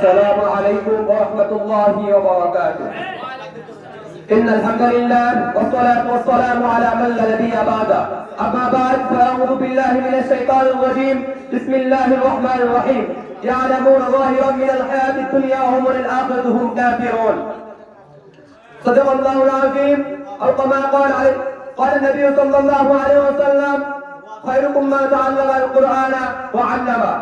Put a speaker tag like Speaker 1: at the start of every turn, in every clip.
Speaker 1: السلام عليكم ورحمة الله وبركاته. إن الحمد لله والصلاة والسلام على من لا نبي بعده. أما بعد فأعوذ بالله من الشيطان الرجيم. بسم الله الرحمن الرحيم. يعلمون ظاهرا من الحياة الدنيا وهم للآخرة هم كافرون. صدق الله العظيم أو كما قال النبي صلى الله عليه وسلم خيركم من تعلم القرآن وعلمه.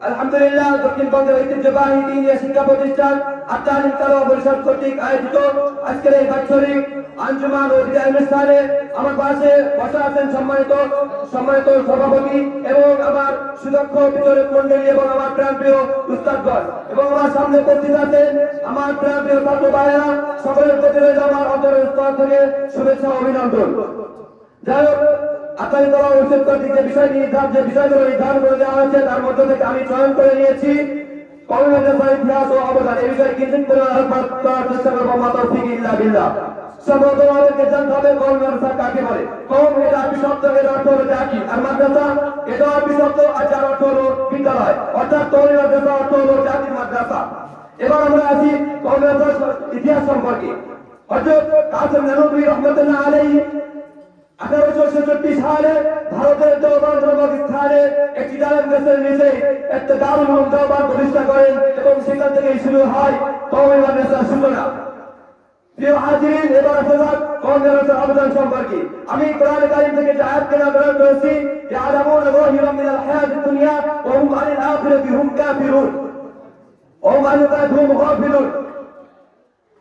Speaker 1: আলহামদুলিল্লাহ দক্ষিণবঙ্গের ঐতিহ্যবাহী দিনীয় শিক্ষা প্রতিষ্ঠান আত্মালিম তালওয়া পরিষদ কর্তৃক আয়োজিত আজকের এই বাৎসরিক আঞ্জুমান ও বিদায় অনুষ্ঠানে আমার পাশে বসা আছেন সম্মানিত সভাপতি এবং আমার সুদক্ষ বিতরক মন্ডলী এবং আমার প্রাণপ্রিয় উস্তাদগণ এবং আমার সামনে উপস্থিত আছেন আমার প্রাণপ্রিয় ছাত্র ভাইয়েরা, সকলের প্রতি রইল আমার অন্তরের স্তর থেকে শুভেচ্ছা ও অভিনন্দন। যাই হোক, আত্মালিম তালওয়া পরিষদ কর্তৃক যে বিষয়গুলো নির্ধারণ করে দেওয়া হয়েছে তার মধ্য থেকে আমি চয়ন করে নিয়েছি কওমি মাদ্রাসার ইতিহাস ও অবদান। এই বিষয়ে কিঞ্চিৎ করে আলোকপাত করার চেষ্টা করবো। মা তৌফিক ইল্লা বিল্লাহ। সর্বপ্রথম আমাদেরকে জানতে হবে কওমি মাদ্রাসা কাকে বলে। কওম এটা আরবি শব্দ, এর অর্থ হলো জাতি, আর মাদ্রাসা এটা আরবি শব্দ আর যার অর্থ হলো বিদ্যালয়, অর্থাৎ কওমি মাদ্রাসা অর্থ হলো জাতির মাদ্রাসা। এবার আমরা আসি কওমি মাদ্রাসার ইতিহাস সম্পর্কে। হযরত কাসিম নানুতুবি রাহমাতুল্লাহ আলাইহি 1866 সালে ভারতের দেওবন্দ নামক স্থানে একটি ডালিম গাছের নিচে একটা দারুল উলুম দেওবন্দ প্রতিষ্ঠা করেন এবং সেখান থেকেই শুরু হয় কওমি মাদ্রাসার সূচনা। প্রিয় হাজিরিন, এবার আসা যাক কওমি মাদ্রাসার অবদান সম্পর্কে। আমি কোরআন কারীম থেকে যে আয়াত তেলাওয়াত করেছি, ইয়ালামুনা যাহিরাম মিনাল হায়াতিদ দুনিয়া ওয়া হুম আনিল আখিরাতি হুম কাফিরুন ওয়া হুম আনিল আখিরাতি হুম গাফিলুন।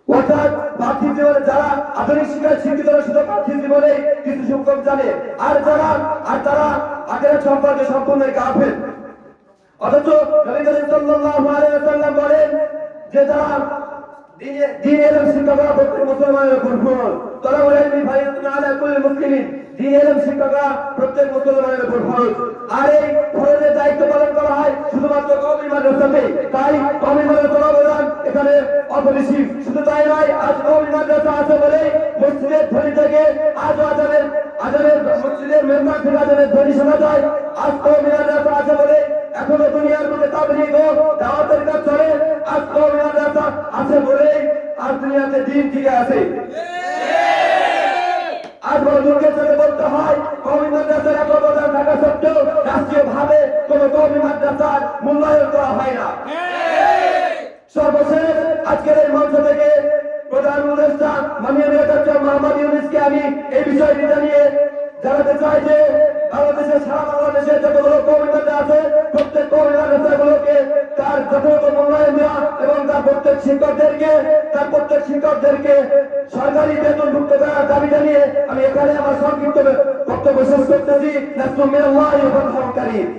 Speaker 1: অর্থাৎ পার্থিব জীবনে যারা আধুনিক শিক্ষায় শিক্ষিত শুধু পার্থিব জীবনে কিছু সংখ্যক জানে, আর তারা আখিরাত সম্পর্কে সম্পূর্ণ গাফিল। অথচ নবী করিম সাল্লাল্লাহু আলাইহি ওয়াসাল্লাম বলেন যে যারা দ্বীন ইলম শিক্ষা করা প্রত্যেক মুসলমানের উপর ফরজ। তলাবুল ইলমি ফারিদাতুন আলা কুল্লি মুসলিমিন। দ্বীন ইলম শিক্ষা করা প্রত্যেক মুসলমানের উপর ফরজ। আর এই ফরজের দায়িত্ব পালন করা হয় শুধুমাত্র কওমি মাদ্রাসাতে। তাই কওমি মাদ্রাসার অবদান এখানে অপরিসীম। শুধু তাই নয়, আজ কওমি মাদ্রাসা আছে বলে মসজিদের ধ্বনি থেকে আজও আজানের মসজিদের মেম্বার থেকে আজানের ধ্বনি শোনা যায়। আজ কওমি মাদ্রাসা আছে বলে এখনো দুনিয়ার মধ্যে তাবলীগ ও দাওয়াতের কাজ চলে। আজ কওমি মাদ্রাসা আছে বলে আর দুনিয়াতে দ্বীন টিকে আছে। আজ বড় দুঃখের সাথে বলতে হয় কওমি মাদ্রাসার এত অবদান থাকা সত্ত্বেও রাষ্ট্রীয় ভাবে কোন কওমি মাদ্রাসার মূল্যায়ন করা হয় না। সর্বশেষ আজকের এই মঞ্চ থেকে প্রধান উপদেষ্টা মাননীয় ডক্টর মোহাম্মদ ইউনূসকে আমি এই বিষয়টি জানিয়ে জানাতে চাই যে সারা বাংলাদেশে যতগুলো কওমি মাদ্রাসা আছে প্রত্যেক কওমি মাদ্রাসাগুলোকে তার যথাযথ মূল্যায়ন দেওয়া এবং তার প্রত্যেক শিক্ষকদেরকে সরকারি বেতনভুক্ত করার দাবি জানিয়ে আমি এখানে আমার সংক্ষিপ্ত বক্তব্য শেষ করতেছি। নাসরুম মিনাল্লাহি ওয়া ফাতহুন কারীম।